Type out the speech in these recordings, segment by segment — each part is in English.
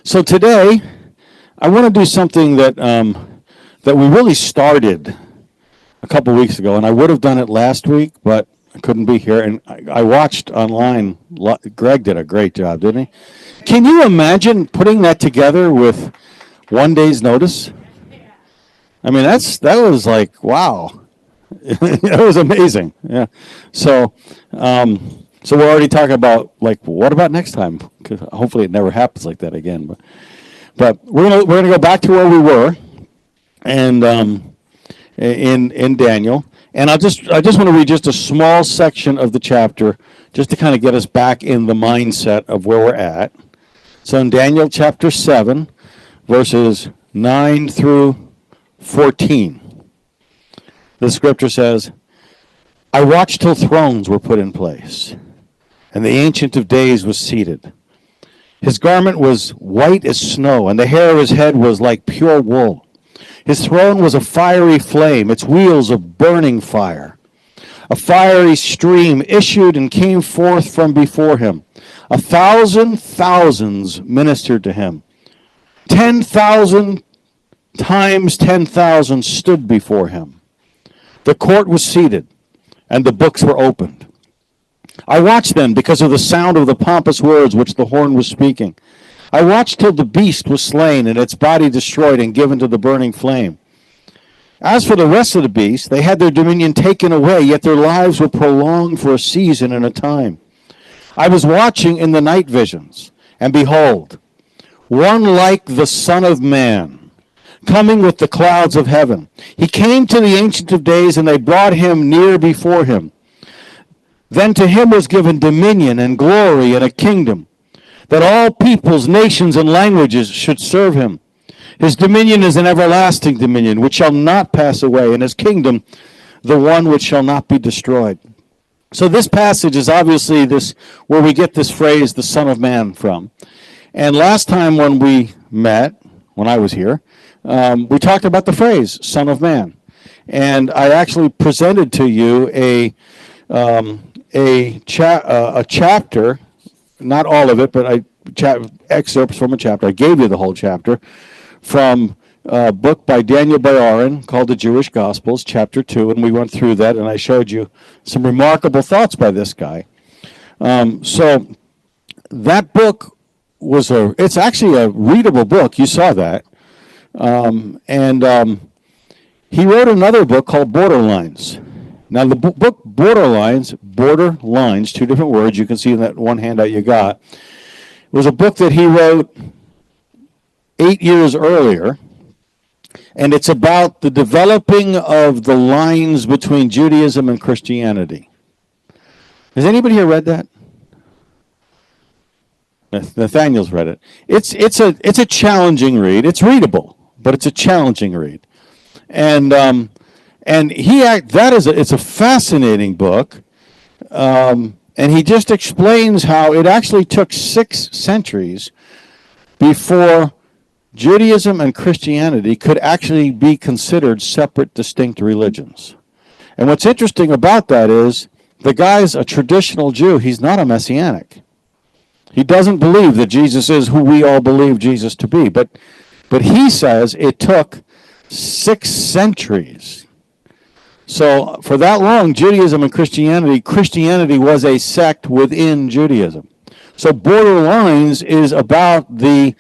So today, I want to do something that that we really started a couple weeks ago, and I would have done it last week, but I couldn't be here. And I watched online. Greg did a great job, didn't he? Can you imagine putting that together with one day's notice? I mean, that was like wow. It was amazing. Yeah. So, so we're already talking about like, what about next time? 'Cause hopefully, it never happens like that again. But we're gonna go back to where we were, and in Daniel, and I just want to read just a small section of the chapter, just to kind of get us back in the mindset of where we're at. So in Daniel chapter 7, verses 9 through 14. The scripture says, I watched till thrones were put in place, and the Ancient of Days was seated. His garment was white as snow, and the hair of his head was like pure wool. His throne was a fiery flame, its wheels of burning fire. A fiery stream issued and came forth from before him. 1,000 thousands ministered to him. 10,000 times 10,000 stood before him. The court was seated, and the books were opened. I watched then because of the sound of the pompous words which the horn was speaking. I watched till the beast was slain, and its body destroyed and given to the burning flame. As for the rest of the beasts, they had their dominion taken away, yet their lives were prolonged for a season and a time. I was watching in the night visions, and behold, one like the Son of Man, coming with the clouds of heaven. He came to the Ancient of Days, and they brought him near before him. Then to him was given dominion and glory and a kingdom, that all peoples, nations, and languages should serve him. His dominion is an everlasting dominion, which shall not pass away, and his kingdom, the one which shall not be destroyed. So this passage is obviously this where we get this phrase, the Son of Man, from. And last time when we met, when I was here, we talked about the phrase, Son of Man. And I actually presented to you a chapter, not all of it, but excerpts from a chapter. I gave you the whole chapter from a book by Daniel Bayarin called The Jewish Gospels, chapter 2, and we went through that, and I showed you some remarkable thoughts by this guy. So that book it's actually a readable book. You saw that. He wrote another book called Borderlines. Now, the book Borderlines, two different words, you can see in that one handout you got, was a book that he wrote 8 years earlier, and it's about the developing of the lines between Judaism and Christianity. Has anybody here read that? Nathaniel's read it. It's a challenging read. It's readable, but it's a challenging read. And it's a fascinating book, and he just explains how it actually took 6 centuries before Judaism and Christianity could actually be considered separate, distinct religions. And what's interesting about that is the guy's a traditional Jew. He's not a messianic. He doesn't believe that Jesus is who we all believe Jesus to be. But he says it took 6 centuries. So for that long, Judaism and Christianity was a sect within Judaism. So Borderlines is about the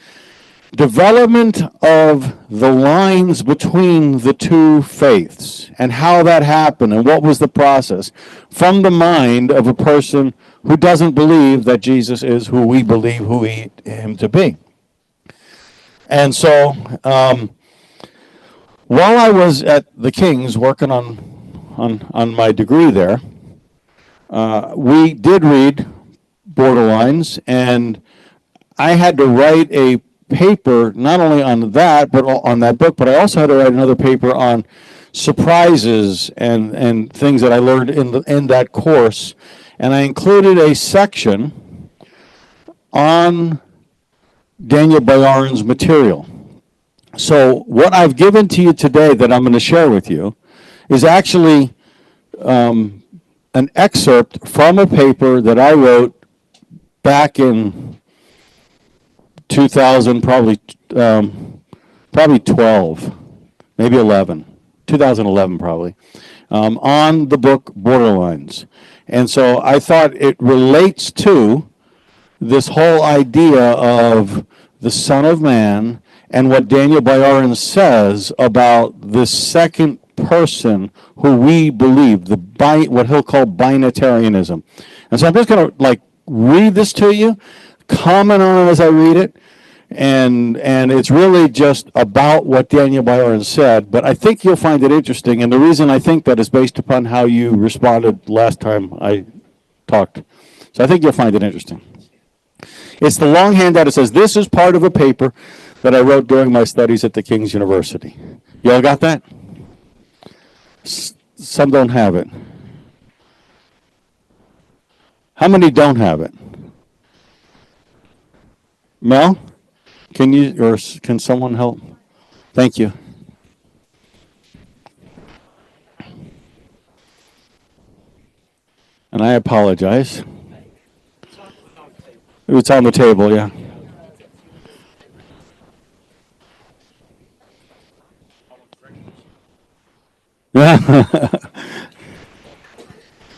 development of the lines between the two faiths and how that happened and what was the process from the mind of a person who doesn't believe that Jesus is who we believe him to be. And so while I was at the King's working on my degree there, we did read Borderlines, and I had to write a paper not only on that, but on that book, but I also had to write another paper on surprises and things that I learned in that course. And I included a section on Daniel Bayarin's material. So what I've given to you today that I'm going to share with you is actually an excerpt from a paper that I wrote back in 2000, probably 12, maybe 11, 2011 probably, on the book Borderlines. And so I thought it relates to this whole idea of the Son of Man and what Daniel Bayarin says about this second person who we believe, what he'll call binitarianism. And so I'm just going to read this to you, comment on it as I read it, and it's really just about what Daniel Bayarin said, but I think you'll find it interesting, and the reason I think that is based upon how you responded last time I talked. So I think you'll find it interesting. It's the long handout. It says, "This is part of a paper that I wrote during my studies at the King's University." You all got that? Some don't have it. How many don't have it? Mel? Can someone help? Thank you. And I apologize. It's on the table, yeah.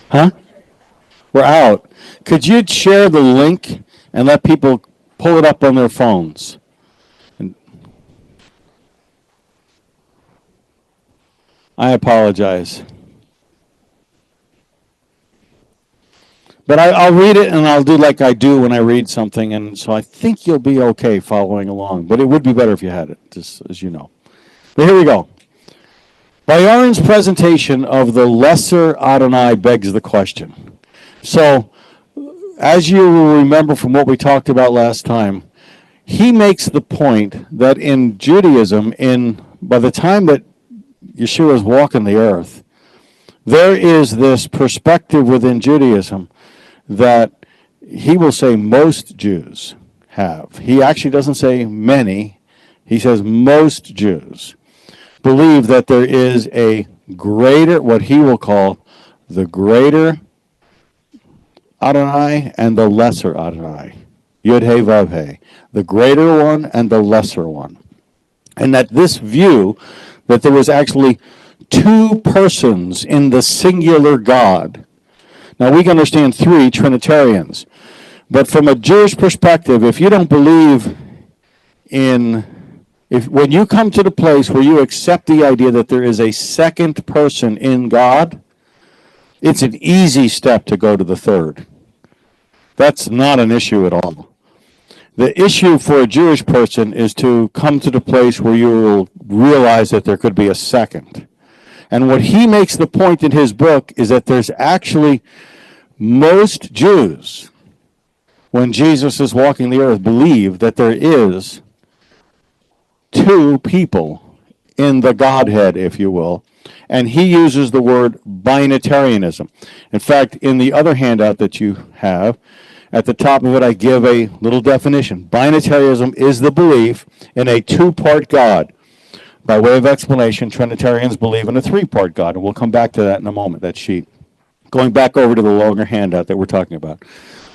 Huh? We're out. Could you share the link and let people pull it up on their phones? I apologize. But I'll read it, and I'll do like I do when I read something, and so I think you'll be okay following along. But it would be better if you had it, just as you know. But here we go. Bayarin's presentation of the Lesser Adonai begs the question. So, as you will remember from what we talked about last time, he makes the point that in Judaism, by the time that Yeshua is walking the earth, there is this perspective within Judaism that he will say most Jews have. He actually doesn't say many. He says most Jews believe that there is a greater, what he will call the greater Adonai and the lesser Adonai. Yud He Vav He. The greater one and the lesser one. And that this view that there was actually two persons in the singular God. Now we can understand three Trinitarians. But from a Jewish perspective, if you don't believe when you come to the place where you accept the idea that there is a second person in God, it's an easy step to go to the third. That's not an issue at all. The issue for a Jewish person is to come to the place where you will realize that there could be a second. And what he makes the point in his book is that there's actually most Jews, when Jesus is walking the earth, believe that there is two people in the Godhead, if you will. And he uses the word binitarianism. In fact, in the other handout that you have, at the top of it, I give a little definition. Binitarianism is the belief in a two-part God. By way of explanation, Trinitarians believe in a three-part God, and we'll come back to that in a moment, that sheet. Going back over to the longer handout that we're talking about.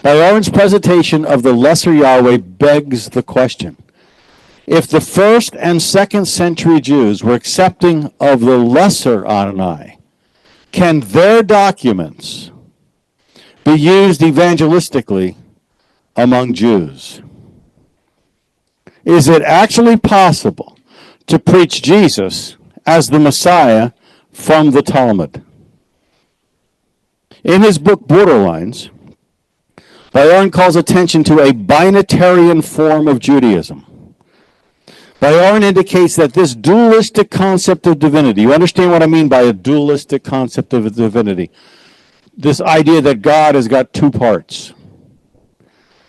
Bayarin's presentation of the lesser Yahweh begs the question. If the first and second century Jews were accepting of the lesser Adonai, can their documents be used evangelistically among Jews? Is it actually possible to preach Jesus as the Messiah from the Talmud? In his book Borderlines, Bayarin calls attention to a binitarian form of Judaism. Bayarin indicates that this dualistic concept of divinity, you understand what I mean by a dualistic concept of divinity? This idea that God has got two parts.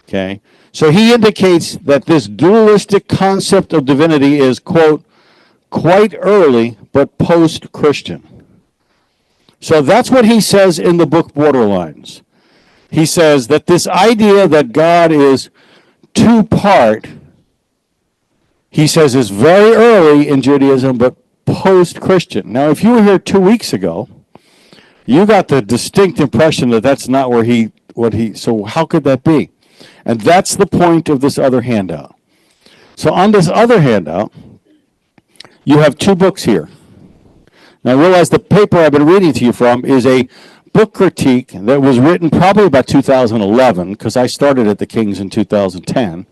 Okay? So he indicates that this dualistic concept of divinity is, quote, quite early but post-Christian. So that's what he says in the book Borderlines. He says that this idea that God is two-part, he says, is very early in Judaism, but post-Christian. Now, if you were here 2 weeks ago, you got the distinct impression that that's not so how could that be? And that's the point of this other handout. So on this other handout, you have two books here. Now, I realize the paper I've been reading to you from is a book critique that was written probably about 2011, because I started at the King's in 2010.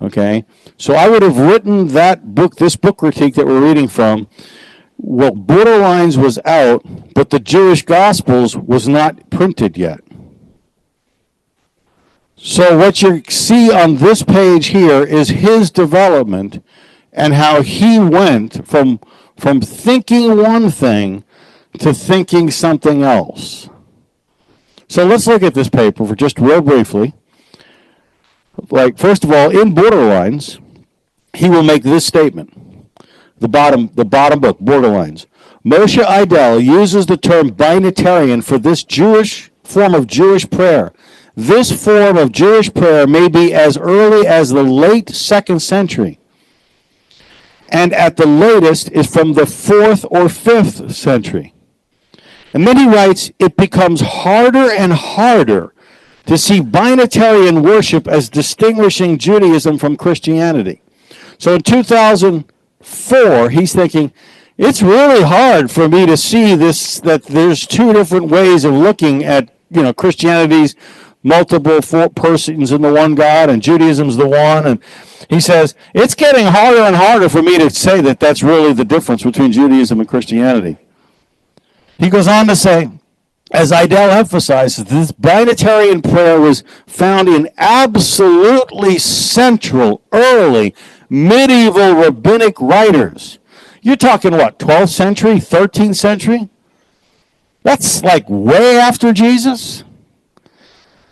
Okay? So I would have written that book, this book critique that we're reading from, well, Borderlines was out, but the Jewish Gospels was not printed yet. So what you see on this page here is his development and how he went from thinking one thing to thinking something else. So let's look at this paper for just real briefly. Like, first of all, in Borderlines, he will make this statement. The bottom book, Borderlines. Moshe Idel uses the term binitarian for this Jewish form of Jewish prayer. This form of Jewish prayer may be as early as the late 2nd century, and at the latest is from the 4th or 5th century. And then he writes, it becomes harder and harder to see binitarian worship as distinguishing Judaism from Christianity. So in 2004, he's thinking, it's really hard for me to see this, that there's two different ways of looking at, Christianity's multiple persons in the one God, and Judaism's the one. And he says, it's getting harder and harder for me to say that that's really the difference between Judaism and Christianity. He goes on to say, as Idel emphasizes, this binitarian prayer was found in absolutely central, early, medieval rabbinic writers. You're talking what, 12th century, 13th century? That's like way after Jesus.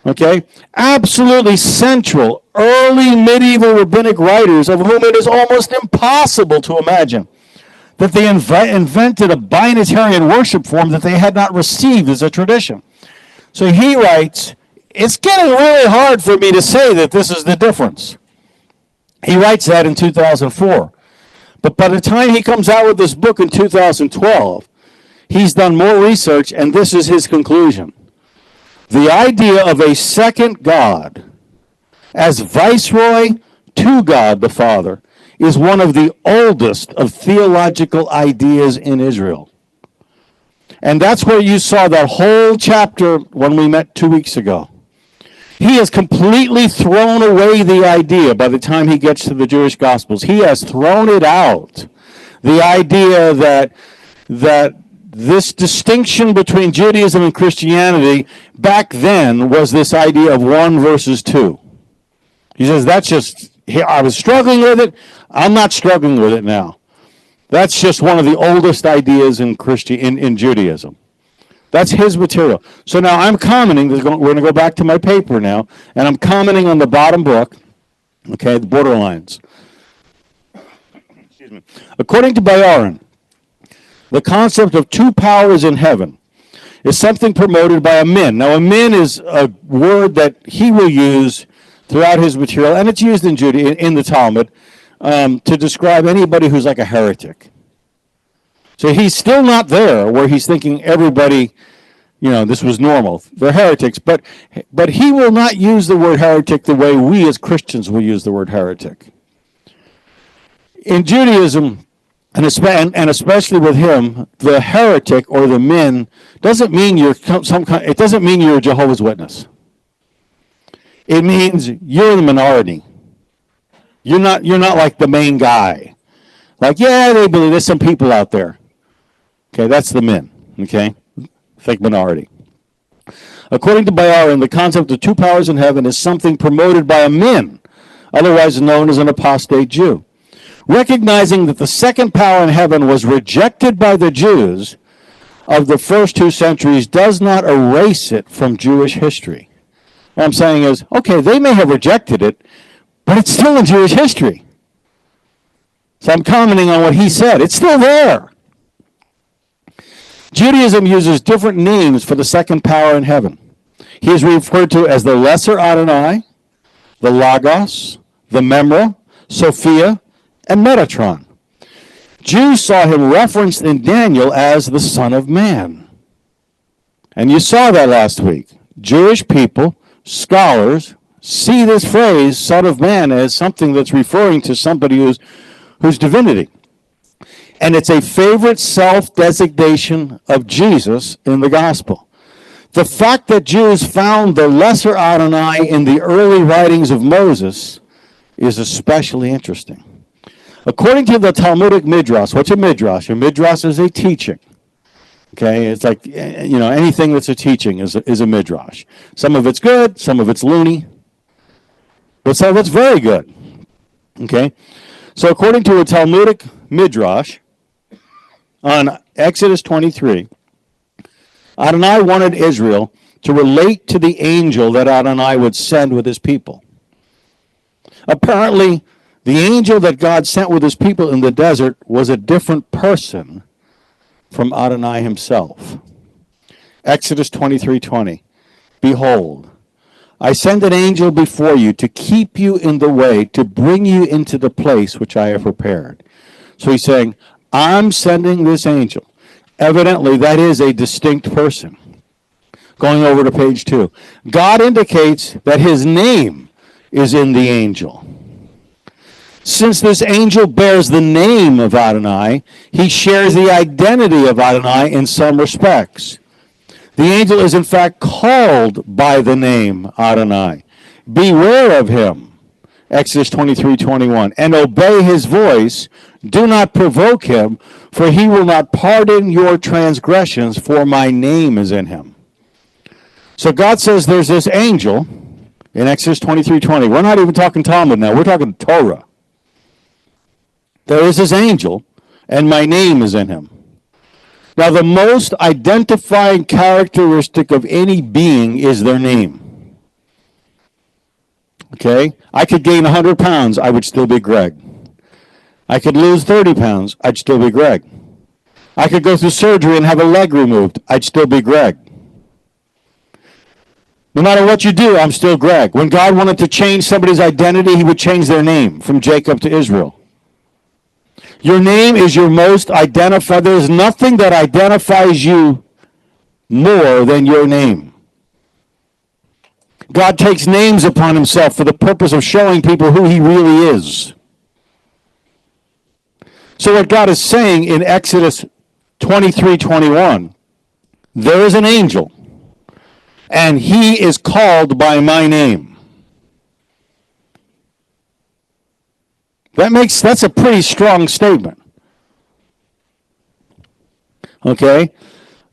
Okay? Absolutely central, early medieval rabbinic writers of whom it is almost impossible to imagine that they invented a binitarian worship form that they had not received as a tradition. So he writes, it's getting really hard for me to say that this is the difference. He writes that in 2004. But by the time he comes out with this book in 2012, he's done more research, and this is his conclusion. The idea of a second God as viceroy to God the Father is one of the oldest of theological ideas in Israel. And that's where you saw that whole chapter when we met 2 weeks ago. He has completely thrown away the idea by the time he gets to the Jewish Gospels. He has thrown it out. The idea that this distinction between Judaism and Christianity back then was this idea of 1 versus 2. He says, I was struggling with it. I'm not struggling with it now. That's just one of the oldest ideas in Judaism. That's his material. So now I'm commenting. We're going to go back to my paper now, and I'm commenting on the bottom book, okay, the Borderlines. Excuse me. According to Bayarin, the concept of two powers in heaven is something promoted by a min. Now, a min is a word that he will use throughout his material, and it's used in the Talmud to describe anybody who's like a heretic. So he's still not there where he's thinking everybody, this was normal. They're heretics, but he will not use the word heretic the way we as Christians will use the word heretic. In Judaism, and especially with him, the heretic or the min doesn't mean it doesn't mean you're a Jehovah's Witness. It means you're the minority. You're not like the main guy. Like, yeah, they believe there's some people out there. Okay, that's the min. Okay, think minority. According to Bayarin, the concept of two powers in heaven is something promoted by a min, otherwise known as an apostate Jew. Recognizing that the second power in heaven was rejected by the Jews of the first 2 centuries does not erase it from Jewish history. What I'm saying is, okay, they may have rejected it, but it's still in Jewish history. So I'm commenting on what he said. It's still there. Judaism uses different names for the second power in heaven. He is referred to as the Lesser Adonai, the Logos, the Memra, Sophia, and Metatron. Jews saw him referenced in Daniel as the Son of Man. And you saw that last week. Jewish people, scholars, see this phrase, Son of Man, as something that's referring to somebody who's divinity. And it's a favorite self-designation of Jesus in the gospel. The fact that Jews found the lesser Adonai in the early writings of Moses is especially interesting. According to the Talmudic Midrash, what's a Midrash? A Midrash is a teaching. Okay, it's like, anything that's a teaching is a Midrash. Some of it's good, some of it's loony, but some of it's very good. Okay, so according to a Talmudic Midrash, on Exodus 23, Adonai wanted Israel to relate to the angel that Adonai would send with his people. Apparently, the angel that God sent with his people in the desert was a different person from Adonai himself. Exodus 23:20. Behold, I send an angel before you to keep you in the way, to bring you into the place which I have prepared. So he's saying, I'm sending this angel. Evidently, that is a distinct person. Going over to page 2. God indicates that his name is in the angel. Since this angel bears the name of Adonai, he shares the identity of Adonai in some respects. The angel is in fact called by the name Adonai. Beware of him, Exodus 23:21, and obey his voice. Do not provoke him, for he will not pardon your transgressions, for my name is in him. So God says there's this angel in Exodus 23:20. We're not even talking Talmud now. We're talking Torah. There is this angel, and my name is in him. Now, the most identifying characteristic of any being is their name. Okay? I could gain 100 pounds, I would still be Greg. I could lose 30 pounds, I'd still be Greg. I could go through surgery and have a leg removed, I'd still be Greg. No matter what you do, I'm still Greg. When God wanted to change somebody's identity, he would change their name from Jacob to Israel. Your name is your most identified. There's nothing that identifies you more than your name. God takes names upon himself for the purpose of showing people who he really is. So what God is saying in Exodus 23:21, there is an angel, and he is called by my name. That's a pretty strong statement. Okay?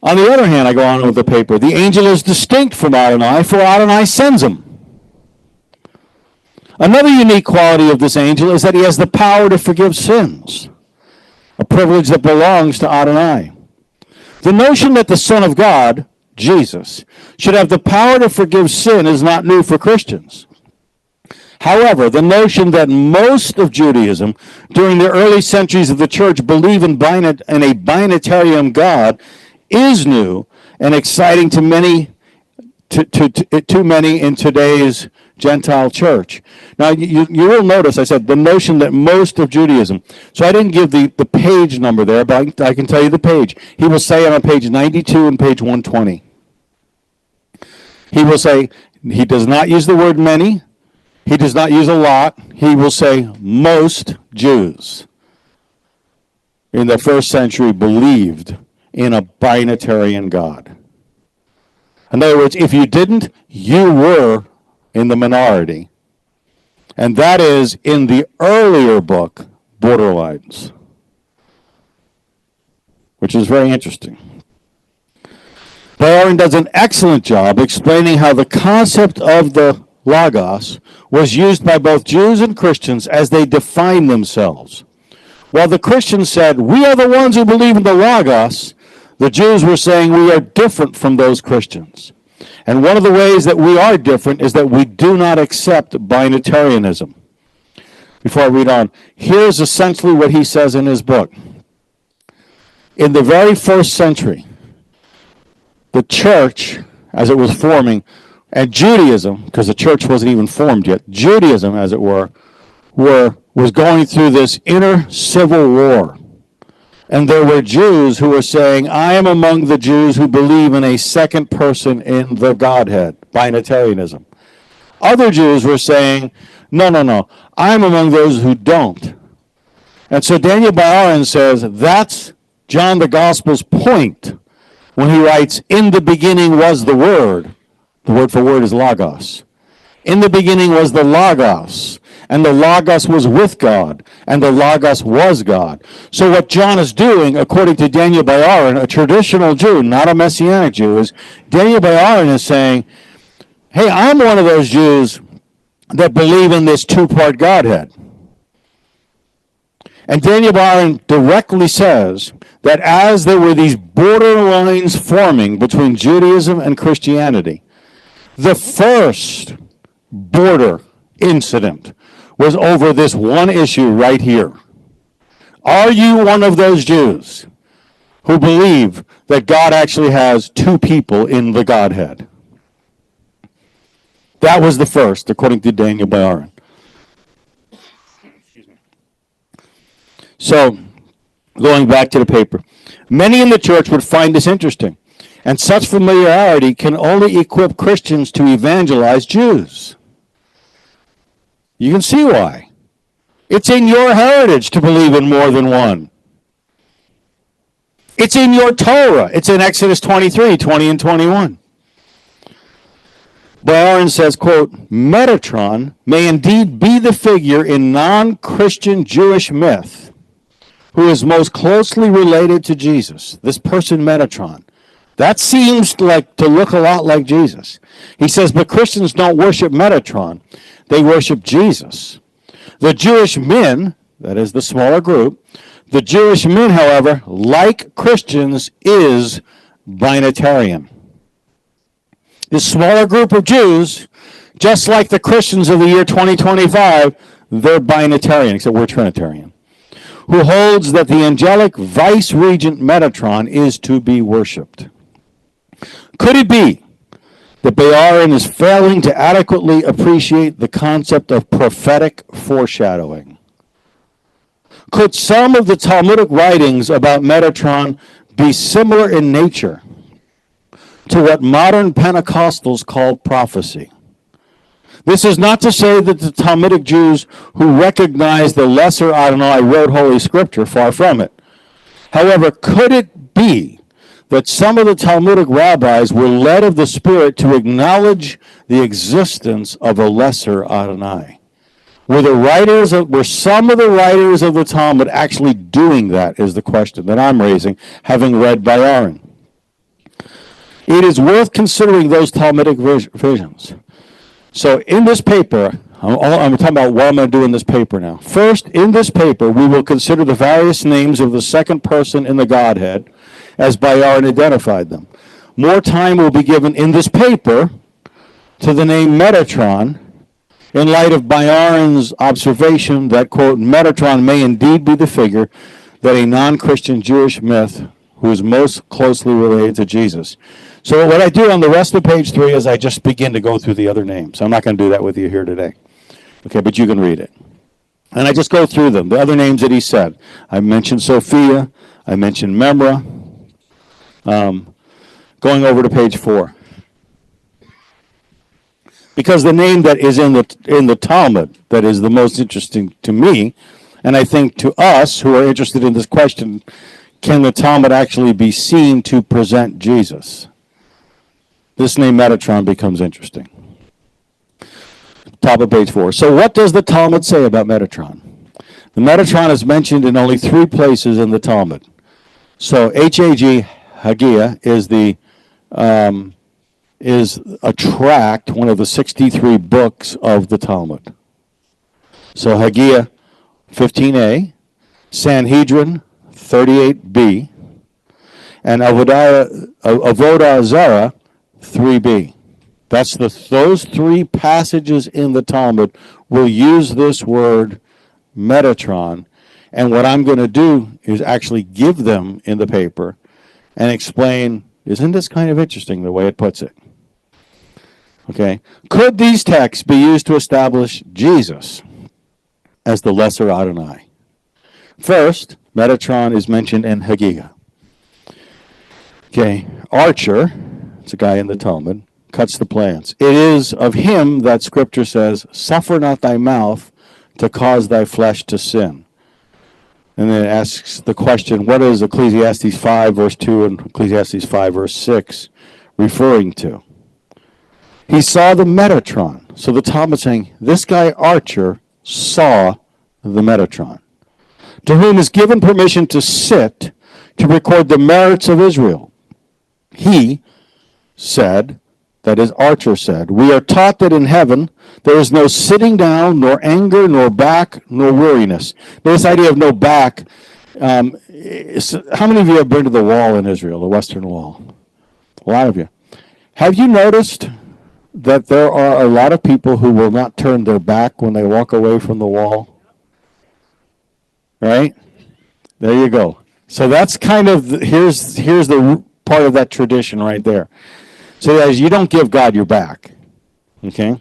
On the other hand, I go on with the paper. The angel is distinct from Adonai, for Adonai sends him. Another unique quality of this angel is that he has the power to forgive sins, a privilege that belongs to Adonai. The notion that the Son of God, Jesus, should have the power to forgive sin is not new for Christians. However, the notion that most of Judaism during the early centuries of the church believe in a binatarian God is new and exciting to many in today's Gentile church. Now, you will notice I said the notion that most of Judaism. So I didn't give the page number there, but I can tell you the page. He will say on page 92 and page 120. He will say, he does not use the word many. He does not use a lot. He will say most Jews in the first century believed in a binatarian God. In other words, if you didn't, you were in the minority. And that is in the earlier book, Borderlines, which is very interesting. Byron does an excellent job explaining how the concept of the Logos was used by both Jews and Christians as they defined themselves. While the Christians said, we are the ones who believe in the Logos, the Jews were saying we are different from those Christians. And one of the ways that we are different is that we do not accept binatarianism. Before I read on, here's essentially what he says in his book. In the very first century, the church, as it was forming, and Judaism, because the church wasn't even formed yet, Judaism, as it were, was going through this inner civil war. And there were Jews who were saying, I am among the Jews who believe in a second person in the Godhead, binatarianism. Other Jews were saying, no, no, no, I'm among those who don't. And so Daniel Bayarin says that's John the Gospel's point when he writes, in the beginning was the Word. The word for word is logos. In the beginning was the Logos, and the Logos was with God, and the Logos was God. So what John is doing, according to Daniel Bayarin, a traditional Jew, not a Messianic Jew, is Daniel Bayarin is saying, hey, I'm one of those Jews that believe in this two-part Godhead. And Daniel Bayarin directly says that as there were these borderlines forming between Judaism and Christianity, the first border incident was over this one issue right here. Are you one of those Jews who believe that God actually has two people in the Godhead? That was the first, according to Daniel Bayarin. So, going back to the paper, many in the church would find this interesting, and such familiarity can only equip Christians to evangelize Jews. You can see why. It's in your heritage to believe in more than one. It's in your Torah. It's in Exodus 23, 20 and 21. Bayarin says, quote, Metatron may indeed be the figure in non-Christian Jewish myth who is most closely related to Jesus. This person, Metatron. That seems like to look a lot like Jesus. He says, but Christians don't worship Metatron. They worship Jesus. The Jewish men, that is the smaller group, the Jewish men, however, like Christians, is binitarian. This smaller group of Jews, just like the Christians of the year 2025, they're binitarian, except we're Trinitarian, who holds that the angelic vice-regent Metatron is to be worshipped. Could it be that Bayarin is failing to adequately appreciate the concept of prophetic foreshadowing? Could some of the Talmudic writings about Metatron be similar in nature to what modern Pentecostals call prophecy? This is not to say that the Talmudic Jews who recognize the lesser Adonai wrote Holy Scripture, far from it. However, could it be that some of the Talmudic rabbis were led of the Spirit to acknowledge the existence of a lesser Adonai? Were some of the writers of the Talmud actually doing that, is the question that I'm raising, having read Bayarin. It is worth considering those Talmudic visions. So in this paper, I'm talking about what I'm going to do in this paper now. First, in this paper, we will consider the various names of the second person in the Godhead, as Bayarin identified them. More time will be given in this paper to the name Metatron, in light of Bayarin's observation that, quote, Metatron may indeed be the figure that a non-Christian Jewish myth who is most closely related to Jesus. So what I do on the rest of page 3 is I just begin to go through the other names. I'm not going to do that with you here today. Okay, but you can read it. And I just go through them, the other names that he said. I mentioned Sophia. I mentioned Memra. Going over to page 4. Because the name that is in the Talmud that is the most interesting to me, and I think to us who are interested in this question, can the Talmud actually be seen to present Jesus? This name Metatron becomes interesting. Top of page 4. So what does the Talmud say about Metatron? The Metatron is mentioned in only 3 places in the Talmud. So H-A-G, Hagia, is a tract, one of the 63 books of the Talmud. So Hagia 15a, Sanhedrin 38b, and Avodah Zarah 3b. Those 3 passages in the Talmud will use this word Metatron, and what I'm going to do is actually give them in the paper and explain, isn't this kind of interesting the way it puts it? Okay. Could these texts be used to establish Jesus as the lesser Adonai? First, Metatron is mentioned in Hagia. Okay. Archer, it's a guy in the Talmud, cuts the plants. It is of him that Scripture says, suffer not thy mouth to cause thy flesh to sin. And then it asks the question, what is Ecclesiastes 5 verse 2 and Ecclesiastes 5 verse 6 referring to? He saw the Metatron. So the Talmud is saying, this guy Archer saw the Metatron, to whom is given permission to sit to record the merits of Israel. He said, that is, Archer said, we are taught that in heaven there is no sitting down, nor anger, nor back, nor weariness. This idea of no back, how many of you have been to the wall in Israel, the Western Wall? A lot of you. Have you noticed that there are a lot of people who will not turn their back when they walk away from the wall? Right? There you go. So that's kind of, here's the part of that tradition right there. So as you don't give God your back. Okay?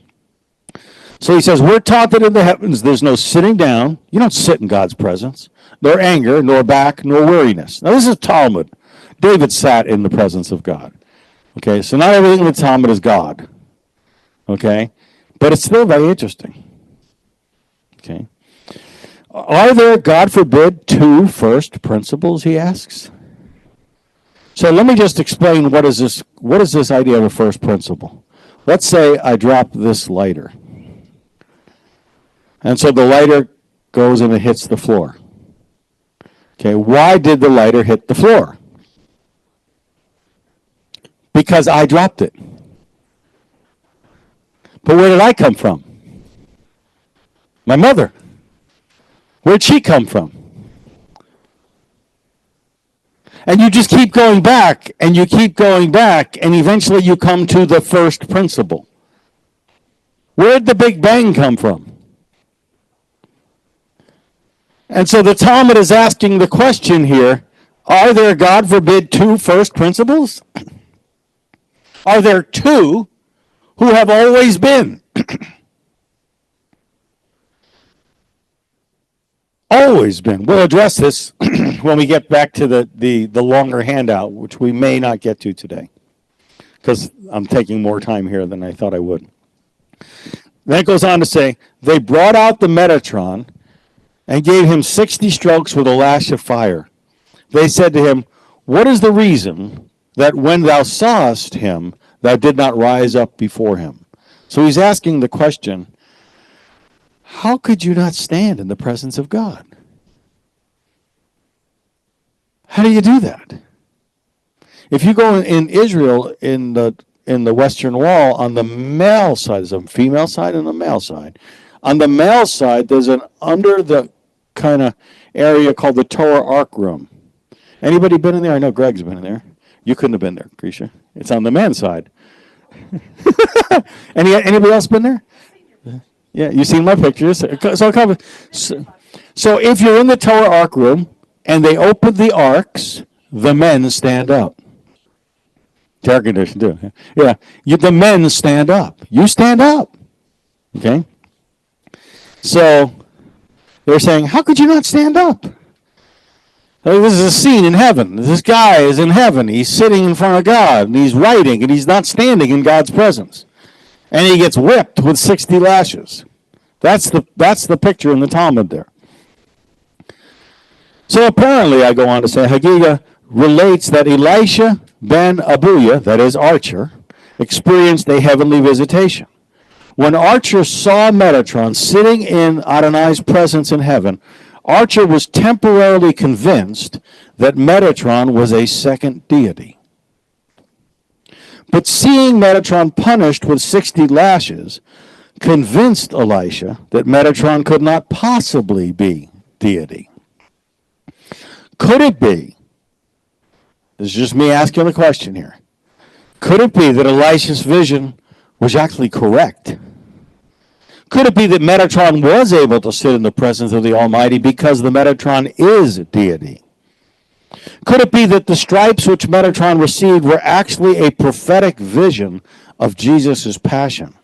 So he says, we're taught that in the heavens there's no sitting down. You don't sit in God's presence. Nor anger, nor back, nor weariness. Now this is Talmud. David sat in the presence of God. Okay? So not everything in the Talmud is God. Okay? But it's still very interesting. Okay? Are there, God forbid, two first principles, he asks? So let me just explain what is this idea of a first principle. Let's say I drop this lighter. And so the lighter goes and it hits the floor. Okay, why did the lighter hit the floor? Because I dropped it. But where did I come from? My mother. Where'd she come from? And you just keep going back, and you keep going back, and eventually you come to the first principle. Where'd the Big Bang come from? And so the Talmud is asking the question here, are there, God forbid, two first principles? Are there two who have always been? Always been. We'll address this when we get back to the longer handout, which we may not get to today, because I'm taking more time here than I thought I would. Then it goes on to say, they brought out the Metatron and gave him 60 strokes with a lash of fire. They said to him, what is the reason that when thou sawest him, thou did not rise up before him? So he's asking the question, how could you not stand in the presence of God? How do you do that? If you go in Israel, in the Western Wall, on the male side, there's a female side and a male side. On the male side, there's an under the kind of area called the Torah Ark Room. Anybody been in there? I know Greg's been in there. You couldn't have been there, Grisha. It's on the man's side. Anybody else been there? Yeah, you've seen my pictures. So if you're in the Torah Ark Room and they open the arks, the men stand up. It's air conditioned too. Yeah, the men stand up. You stand up. Okay? So they're saying, how could you not stand up? This is a scene in heaven. This guy is in heaven. He's sitting in front of God, and he's writing, and he's not standing in God's presence. And he gets whipped with 60 lashes. That's the picture in the Talmud there. So apparently, I go on to say, Haggidah relates that Elisha ben Abuya, that is Archer, experienced a heavenly visitation. When Archer saw Metatron sitting in Adonai's presence in heaven, Archer was temporarily convinced that Metatron was a second deity. But seeing Metatron punished with 60 lashes convinced Elisha that Metatron could not possibly be deity. Could it be, this is just me asking the question here, could it be that Elisha's vision was actually correct? Could it be that Metatron was able to sit in the presence of the Almighty because the Metatron is deity? Could it be that the stripes which Metatron received were actually a prophetic vision of Jesus' passion?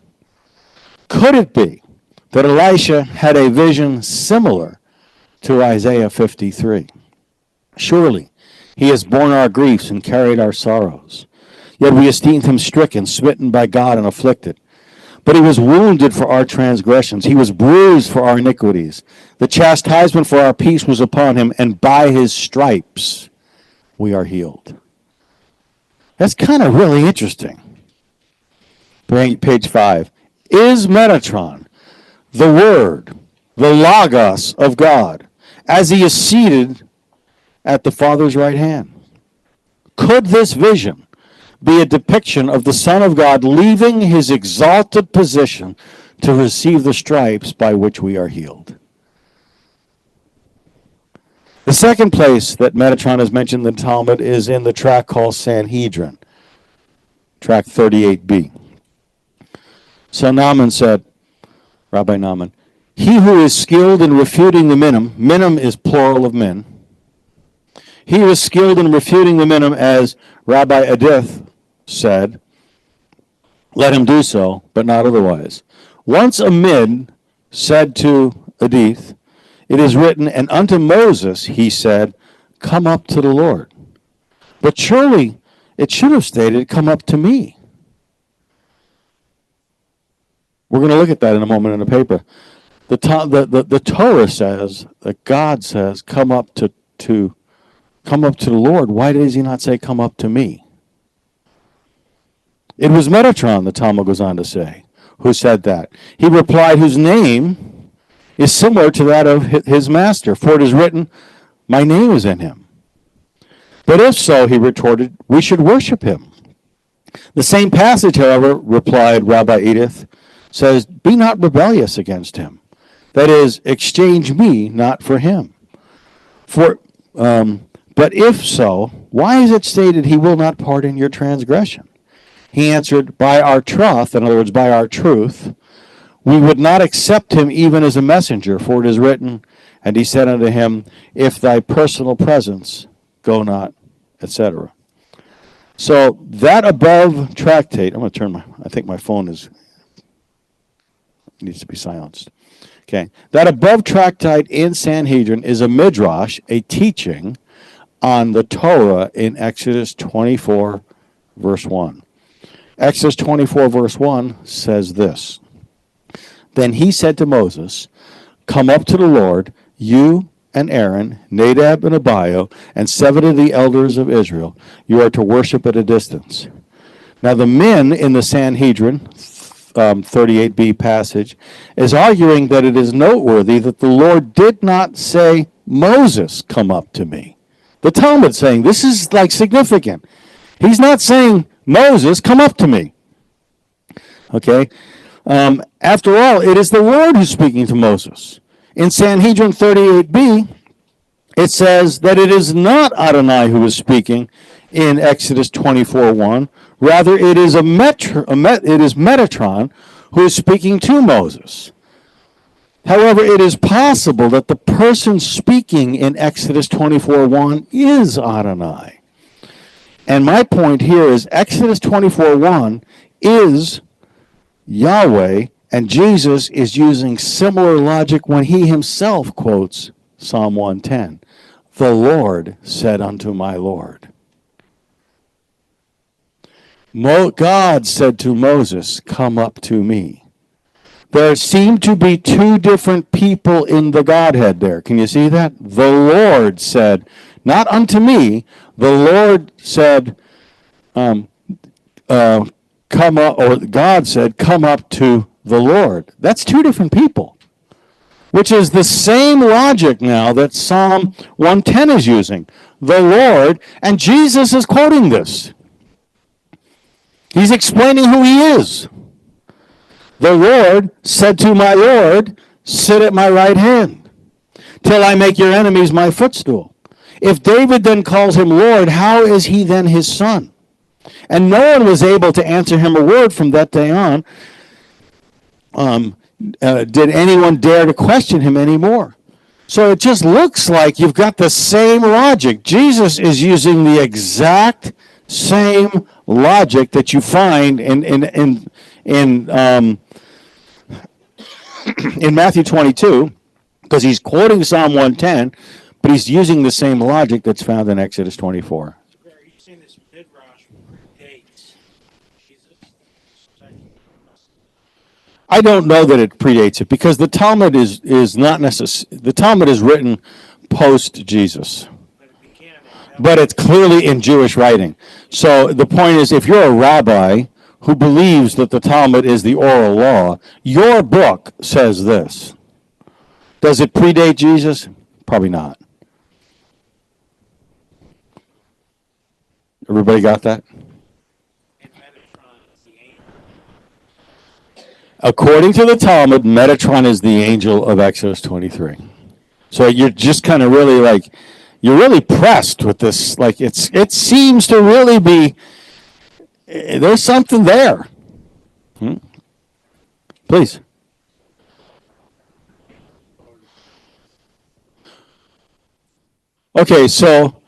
Could it be that Elisha had a vision similar to Isaiah 53? Surely he has borne our griefs and carried our sorrows. Yet we esteemed him stricken, smitten by God, and afflicted. But he was wounded for our transgressions. He was bruised for our iniquities. The chastisement for our peace was upon him, and by his stripes we are healed. That's kind of really interesting. Page 5. Is Metatron the Word, the Logos of God, as he is seated at the Father's right hand? Could this vision be a depiction of the Son of God leaving his exalted position to receive the stripes by which we are healed? The second place that Metatron is mentioned in the Talmud is in the tract called Sanhedrin, tract 38b. So Naaman said, Rabbi Naaman, he who is skilled in refuting the minim is plural of men. He was skilled in refuting the minim, as Rabbi Adith said, let him do so, but not otherwise. Once a mid said to Adith, it is written, and unto Moses he said, come up to the Lord. But surely it should have stated, come up to me. We're going to look at that in a moment in the paper. The Torah says that God says, come up to the Lord. Why does he not say, come up to me? It was Metatron, the Talmud goes on to say, who said that. He replied, whose name is similar to that of his master, for it is written, my name is in him. But if so, he retorted, we should worship him. The same passage, however, replied Rabbi Edith, says, be not rebellious against him. That is, exchange me not for him. But if so, why is it stated he will not pardon your transgression? He answered, by our troth, in other words, by our truth, we would not accept him even as a messenger, for it is written, and he said unto him, if thy personal presence go not, etc. So that above tractate, I'm going to turn I think my phone needs to be silenced. Okay, that above tractate in Sanhedrin is a midrash, a teaching on the Torah in Exodus 24, verse 1. Exodus 24, verse 1 says this. Then he said to Moses, come up to the Lord, you and Aaron, Nadab and Abihu, and 7 of the elders of Israel. You are to worship at a distance. Now the men in the Sanhedrin, 38b passage, is arguing that it is noteworthy that the Lord did not say, Moses, come up to me. The Talmud saying this is like significant. He's not saying, Moses, come up to me. Okay? After all, it is the Lord who's speaking to Moses. In Sanhedrin 38b, it says that it is not Adonai who is speaking in Exodus 24:1. Rather, it is Metatron who is speaking to Moses. However, it is possible that the person speaking in Exodus 24:1 is Adonai. And my point here is Exodus 24:1 is Yahweh, and Jesus is using similar logic when he himself quotes Psalm 110. The Lord said unto my Lord. God said to Moses, come up to me. There seem to be two different people in the Godhead there. Can you see that? The Lord said, not unto me. The Lord said, come up, or God said, come up to the Lord. That's two different people, which is the same logic now that Psalm 110 is using. The Lord, and Jesus is quoting this. He's explaining who he is. The Lord said to my Lord, sit at my right hand, till I make your enemies my footstool. If David then calls him Lord, how is he then his son? And no one was able to answer him a word from that day on. Did anyone dare to question him anymore? So it just looks like you've got the same logic. Jesus is using the exact same logic that you find in Matthew 22, because he's quoting Psalm 110, but he's using the same logic that's found in Exodus 24. You've seen this midrash predates I don't know that it predates it because the Talmud is not necessary. The Talmud is written post Jesus, but it's clearly in Jewish writing. So the point is, if you're a rabbi who believes that the Talmud is the oral law, your book says this. Does it predate Jesus? Probably not. Everybody got that? According to the Talmud, Metatron is the angel of Exodus 23. So you're just kind of really like, you're really pressed with this. Like it seems to really be, there's something there. Please. Okay, so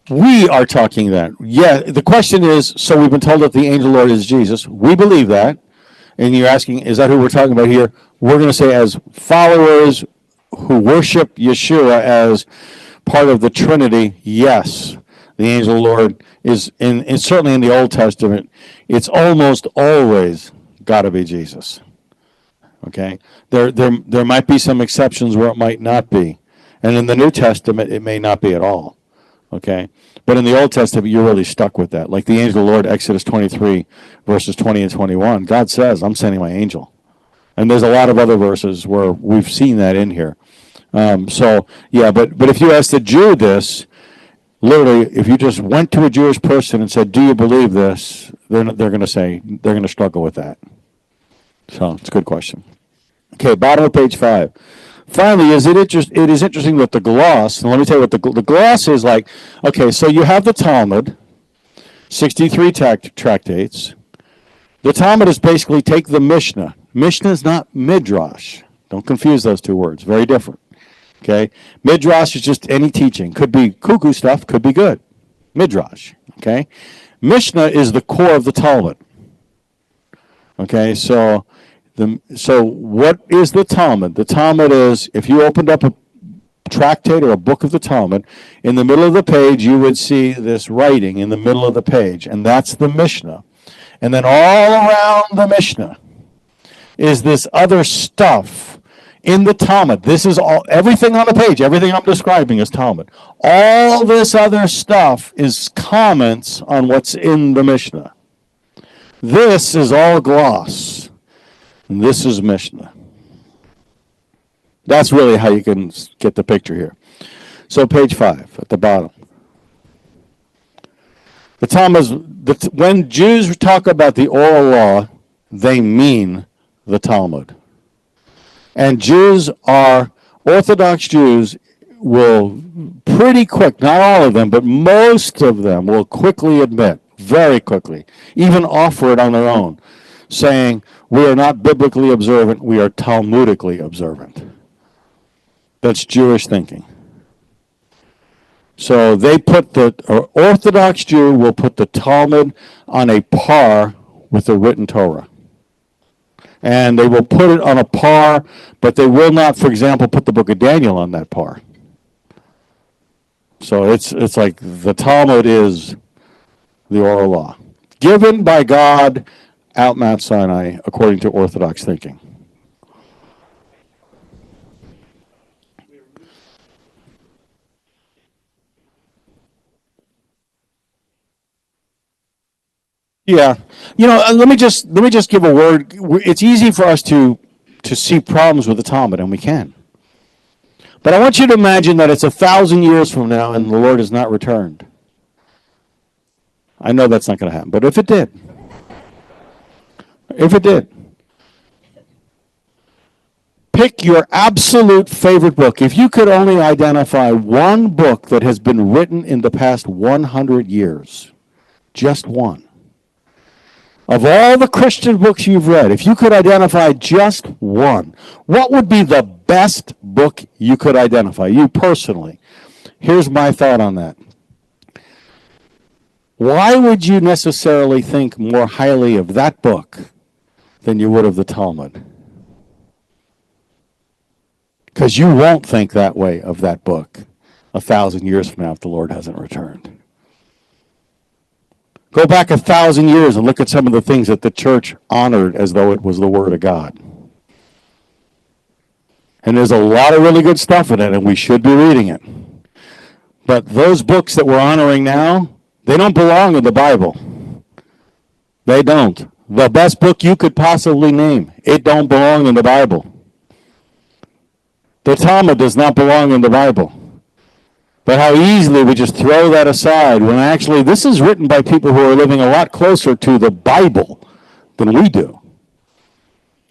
we are talking that. Yeah, the question is, so we've been told that the angel Lord is Jesus. We believe that. And you're asking, is that who we're talking about here? We're going to say as followers who worship Yeshua as part of the Trinity, yes. The angel Lord is, certainly in the Old Testament, it's almost always got to be Jesus. Okay? There might be some exceptions where it might not be. And in the New Testament, it may not be at all. Okay? But in the Old Testament, you're really stuck with that. Like the angel of the Lord, Exodus 23, verses 20 and 21. God says, I'm sending my angel. And there's a lot of other verses where we've seen that in here. But if you asked a Jew this, literally, if you just went to a Jewish person and said, do you believe this? They're going to struggle with that. So it's a good question. Okay, bottom of page 5. Finally, it is interesting that the gloss, and let me tell you what the gloss is like. Okay, so you have the Talmud, 63 tractates. The Talmud is basically take the Mishnah. Mishnah is not Midrash. Don't confuse those two words. Very different. Okay? Midrash is just any teaching. Could be cuckoo stuff, could be good. Midrash. Okay? Mishnah is the core of the Talmud. Okay, so what is the Talmud? The Talmud is, if you opened up a tractate or a book of the Talmud, in the middle of the page you would see this writing in the middle of the page, and that's the Mishnah. And then all around the Mishnah is this other stuff in the Talmud. This is everything on the page, everything I'm describing is Talmud. All this other stuff is comments on what's in the Mishnah. This is all gloss. And this is Mishnah. That's really how you can get the picture here. So page 5 at the bottom. The Talmud, when Jews talk about the oral law, they mean the Talmud. And Orthodox Jews will pretty quick, not all of them, but most of them will quickly admit, very quickly, even offer it on their own, saying, we are not biblically observant, we are Talmudically observant. That's Jewish thinking. So they Orthodox Jew will put the Talmud on a par with the written Torah. And they will put it on a par, but they will not, for example, put the book of Daniel on that par. So it's like the Talmud is the oral law, given by God out Mount Sinai, according to Orthodox thinking. Yeah, let me just give a word. It's easy for us to see problems with the Talmud, and we can. But I want you to imagine that it's 1,000 years from now, and the Lord has not returned. I know that's not going to happen, but if it did, pick your absolute favorite book. If you could only identify one book that has been written in the past 100 years, just one. Of all the Christian books you've read, if you could identify just one, what would be the best book you could identify, you personally? Here's my thought on that. Why would you necessarily think more highly of that book than you would of the Talmud? Because you won't think that way of that book 1,000 years from now if the Lord hasn't returned. Go back 1,000 years and look at some of the things that the church honored as though it was the Word of God. And there's a lot of really good stuff in it, and we should be reading it. But those books that we're honoring now, they don't belong in the Bible. They don't. The best book you could possibly name, it don't belong in the Bible. The Talmud does not belong in the Bible. But how easily we just throw that aside when actually this is written by people who are living a lot closer to the Bible than we do.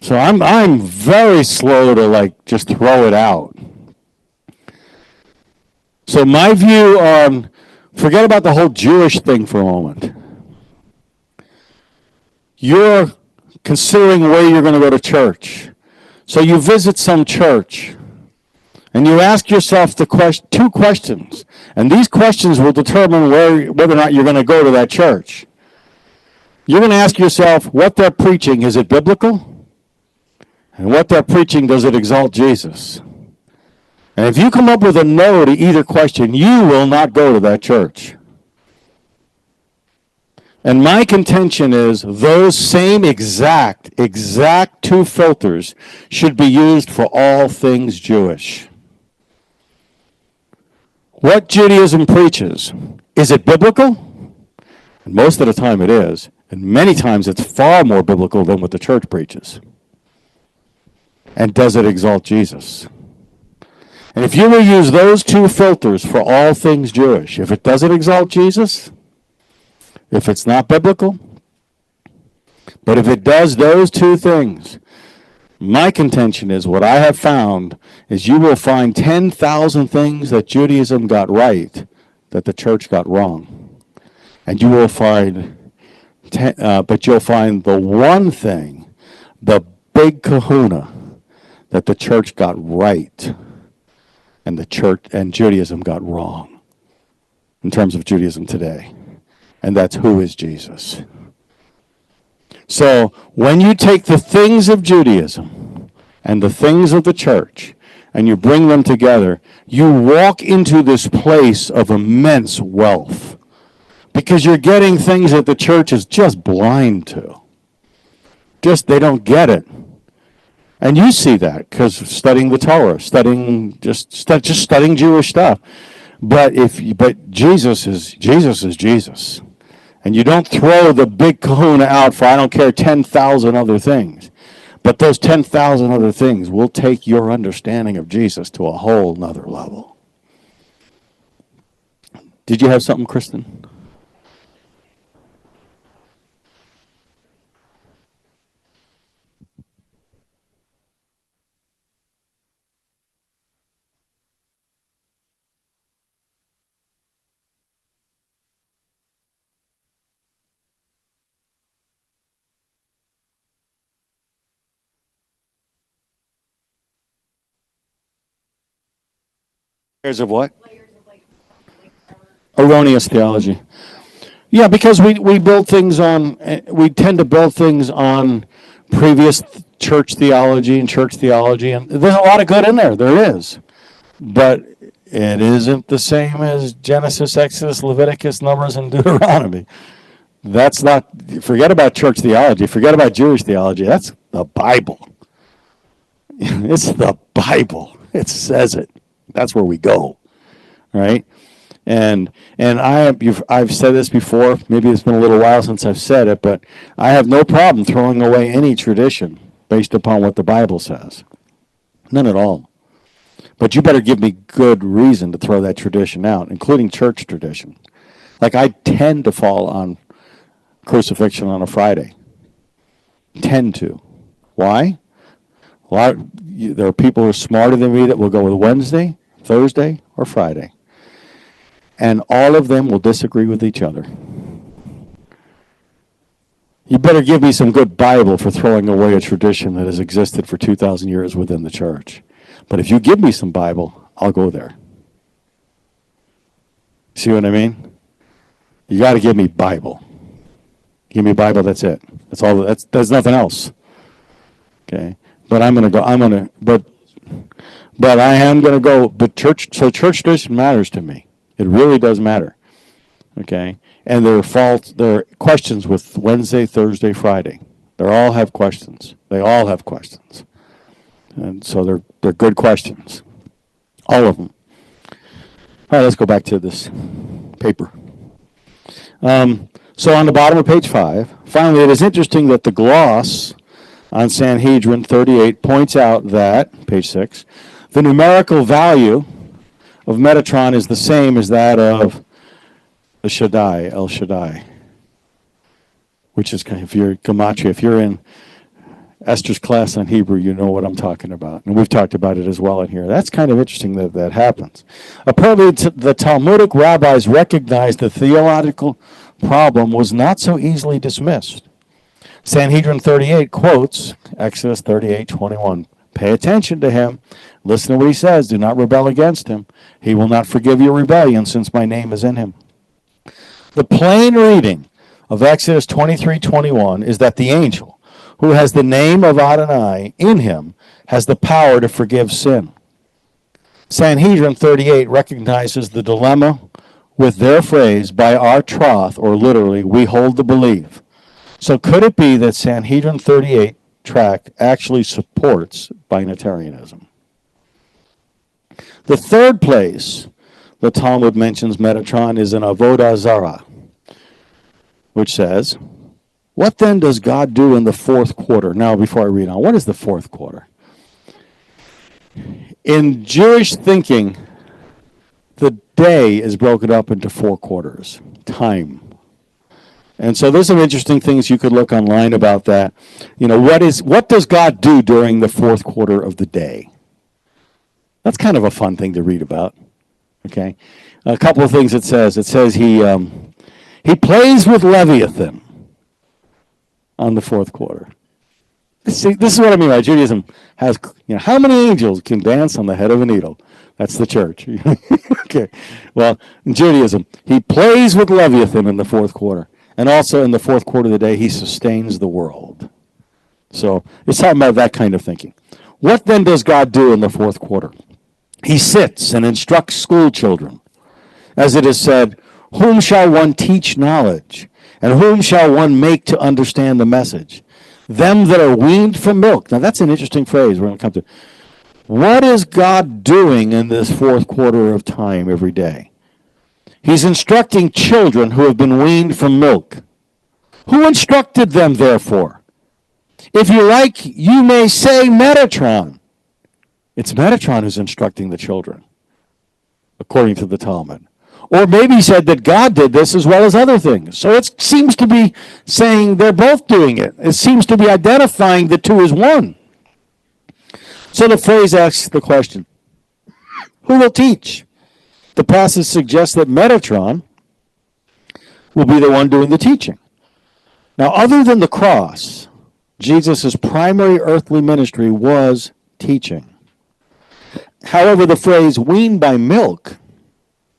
So I'm very slow to just throw it out. So my view on, forget about the whole Jewish thing for a moment. You're considering where you're going to go to church. So you visit some church, and you ask yourself two questions. And these questions will determine whether or not you're going to go to that church. You're going to ask yourself, what they're preaching, is it biblical? And what they're preaching, does it exalt Jesus? And if you come up with a no to either question, you will not go to that church. And my contention is those same exact two filters should be used for all things Jewish. What Judaism preaches, is it biblical? And most of the time it is. And many times it's far more biblical than what the church preaches. And does it exalt Jesus? And if you will use those two filters for all things Jewish, if it doesn't exalt Jesus, if it's not biblical, but if it does those two things, my contention is what I have found is you will find 10,000 things that Judaism got right that the church got wrong. And you will find, but you'll find the one thing, the big kahuna, that the church got right and the church and Judaism got wrong in terms of Judaism today. And that's, who is Jesus? So when you take the things of Judaism and the things of the church and you bring them together, you walk into this place of immense wealth because you're getting things that the church is just blind to. They don't get it. And you see that because studying the Torah, studying Jewish stuff. But Jesus is Jesus. And you don't throw the big kahuna out for, I don't care, 10,000 other things. But those 10,000 other things will take your understanding of Jesus to a whole nother level. Did you have something, Kristen? Layers of what? Erroneous theology. Yeah, because we build things on, we tend to build things on previous church theology, and there's a lot of good in there. There is. But it isn't the same as Genesis, Exodus, Leviticus, Numbers, and Deuteronomy. That's not, forget about church theology, forget about Jewish theology. That's the Bible. It's the Bible. It says it. That's where we go, right? And I've said this before. Maybe it's been a little while since I've said it, but I have no problem throwing away any tradition based upon what the Bible says. None at all. But you better give me good reason to throw that tradition out, including church tradition. Like I tend to fall on crucifixion on a Friday. Tend to. Why? There are people who are smarter than me that will go with Wednesday, Thursday, or Friday. And all of them will disagree with each other. You better give me some good Bible for throwing away a tradition that has existed for 2,000 years within the church. But if you give me some Bible, I'll go there. See what I mean? You got to give me Bible. Give me Bible, that's it. That's all. There's nothing else. Okay? But I am going to go, but church tradition matters to me. It really does matter. Okay? And there are questions with Wednesday, Thursday, Friday. They all have questions. And so they're good questions. All of them. All right, let's go back to this paper. So on the bottom of page 5, finally, it is interesting that the gloss on Sanhedrin 38 points out that, page 6, the numerical value of Metatron is the same as that of the Shaddai, El Shaddai, which is, if you're Gematria, if you're in Esther's class on Hebrew, you know what I'm talking about. And we've talked about it as well in here. That's kind of interesting that that happens. Apparently, the Talmudic rabbis recognized the theological problem was not so easily dismissed. Sanhedrin 38 quotes Exodus 38:21. Pay attention to him. Listen to what he says. Do not rebel against him. He will not forgive your rebellion since my name is in him. The plain reading of Exodus 23:21 is that the angel, who has the name of Adonai in him, has the power to forgive sin. Sanhedrin 38 recognizes the dilemma with their phrase, by our troth, or literally, we hold the belief. So could it be that Sanhedrin 38 tract actually supports binatarianism? The third place the Talmud mentions Metatron is in Avodah Zarah, which says, what then does God do in the fourth quarter? Now, before I read on, what is the fourth quarter? In Jewish thinking, the day is broken up into 4 quarters, time. And so there's some interesting things you could look online about that. You know, what does God do during the fourth quarter of the day? That's kind of a fun thing to read about. Okay, a couple of things it says. It says he plays with Leviathan on the fourth quarter. See, this is what I mean by Judaism has, how many angels can dance on the head of a needle? That's the church. Okay. Well, in Judaism, he plays with Leviathan in the fourth quarter. And also in the fourth quarter of the day, he sustains the world. So it's talking about that kind of thinking. What then does God do in the fourth quarter? He sits and instructs school children. As it is said, whom shall one teach knowledge? And whom shall one make to understand the message? Them that are weaned from milk. Now that's an interesting phrase we're going to come to. What is God doing in this fourth quarter of time every day? He's instructing children who have been weaned from milk. Who instructed them, therefore? If you like, you may say Metatron. It's Metatron who's instructing the children, according to the Talmud. Or maybe he said that God did this as well as other things. So it seems to be saying they're both doing it. It seems to be identifying the two as one. So the phrase asks the question, who will teach? The passage suggests that Metatron will be the one doing the teaching. Now, other than the cross, Jesus' primary earthly ministry was teaching. However, the phrase weaned by milk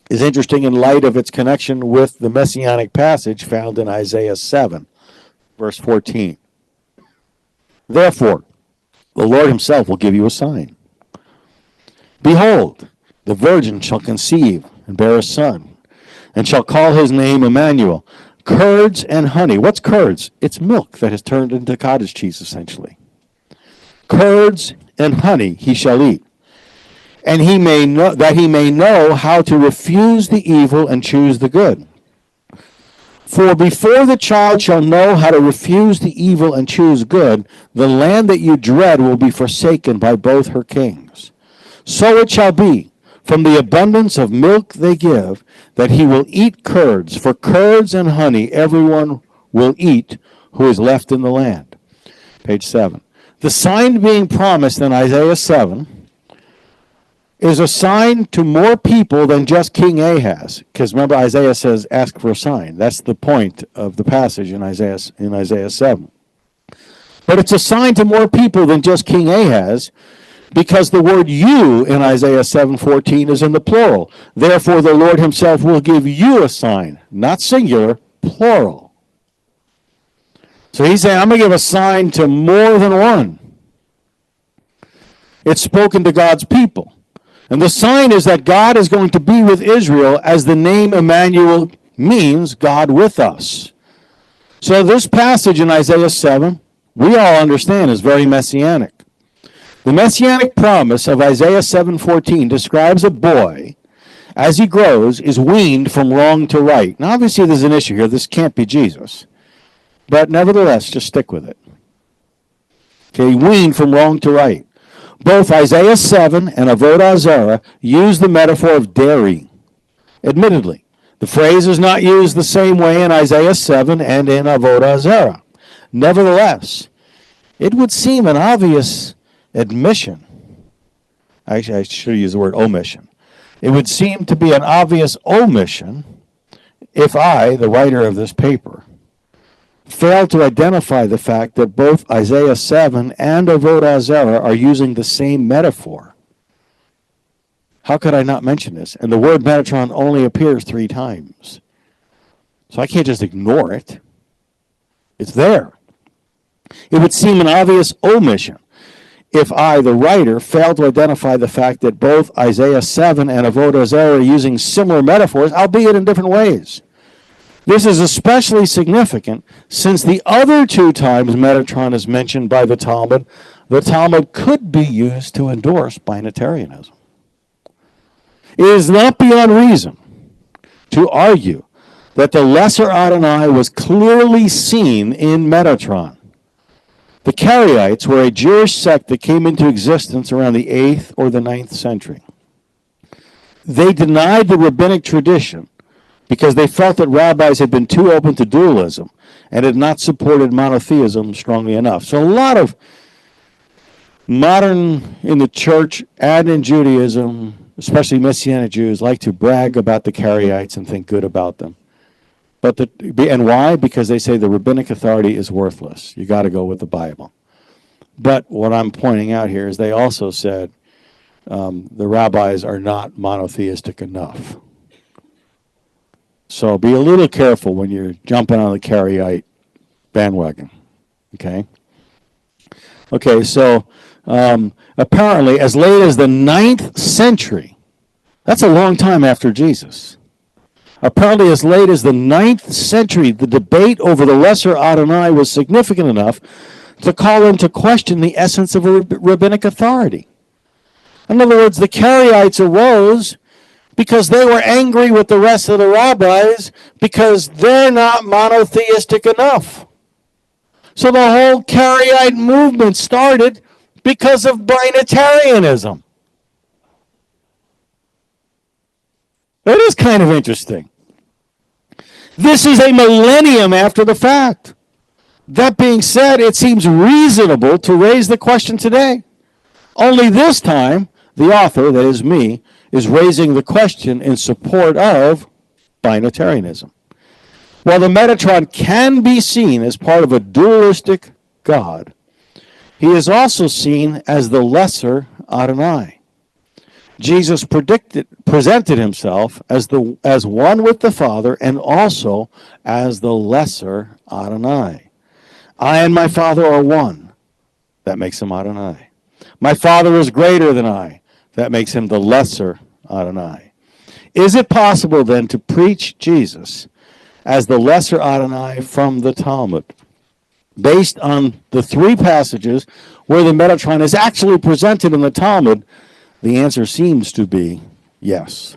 is interesting in light of its connection with the messianic passage found in Isaiah 7, verse 14. Therefore, the Lord himself will give you a sign. Behold, the virgin shall conceive and bear a son, and shall call his name Emmanuel. Curds and honey. What's curds? It's milk that has turned into cottage cheese, essentially. Curds and honey he shall eat, and he may know how to refuse the evil and choose the good. For before the child shall know how to refuse the evil and choose good, the land that you dread will be forsaken by both her kings. So it shall be, from the abundance of milk they give, that he will eat curds. For curds and honey everyone will eat who is left in the land. Page 7. The sign being promised in Isaiah 7 is a sign to more people than just King Ahaz. Because remember, Isaiah says, ask for a sign. That's the point of the passage in Isaiah 7. But it's a sign to more people than just King Ahaz, because the word you in Isaiah 7:14 is in the plural. Therefore, the Lord himself will give you a sign, not singular, plural. So he's saying, I'm going to give a sign to more than one. It's spoken to God's people. And the sign is that God is going to be with Israel, as the name Emmanuel means God with us. So this passage in Isaiah 7, we all understand, is very messianic. The messianic promise of Isaiah 7:14 describes a boy, as he grows, is weaned from wrong to right. Now, obviously, there's an issue here. This can't be Jesus. But nevertheless, just stick with it. Okay, weaned from wrong to right. Both Isaiah 7 and Avodah Zarah use the metaphor of dairy. Admittedly, the phrase is not used the same way in Isaiah 7 and in Avodah Zarah. Nevertheless, it would seem an obvious admission. Actually, I should use the word omission. It would seem to be an obvious omission if I, the writer of this paper, failed to identify the fact that both Isaiah 7 and Avodah Zarah are using the same metaphor. How could I not mention this? And the word Metatron only appears 3 times. So I can't just ignore it. It's there. It would seem an obvious omission if I, the writer, failed to identify the fact that both Isaiah 7 and Avodah Zarah are using similar metaphors, albeit in different ways. This is especially significant since the other 2 times Metatron is mentioned by the Talmud could be used to endorse binitarianism. It is not beyond reason to argue that the Lesser Adonai was clearly seen in Metatron. The Karaites were a Jewish sect that came into existence around the 8th or the 9th century. They denied the rabbinic tradition because they felt that rabbis had been too open to dualism and had not supported monotheism strongly enough. So a lot of modern in the church and in Judaism, especially Messianic Jews, like to brag about the Karaites and think good about them. And why? Because they say the rabbinic authority is worthless. You got to go with the Bible. But what I'm pointing out here is they also said the rabbis are not monotheistic enough. So be a little careful when you're jumping on the Karaite bandwagon. Okay? Okay, so apparently as late as the 9th century, that's a long time after Jesus. Apparently as late as the 9th century, the debate over the Lesser Adonai was significant enough to call into question the essence of a rabbinic authority. In other words, the Karaites arose because they were angry with the rest of the rabbis because they're not monotheistic enough. So the whole Karaite movement started because of binitarianism. That is kind of interesting. This is a millennium after the fact. That being said, it seems reasonable to raise the question today. Only this time, the author, that is me, is raising the question in support of binitarianism. While the Metatron can be seen as part of a dualistic God, he is also seen as the Lesser Adonai. Jesus presented himself as one with the Father and also as the Lesser Adonai. I and my Father are one. That makes him Adonai. My Father is greater than I. That makes him the Lesser Adonai. Is it possible then to preach Jesus as the Lesser Adonai from the Talmud, based on the 3 passages where the Metatron is actually presented in the Talmud? The answer seems to be yes.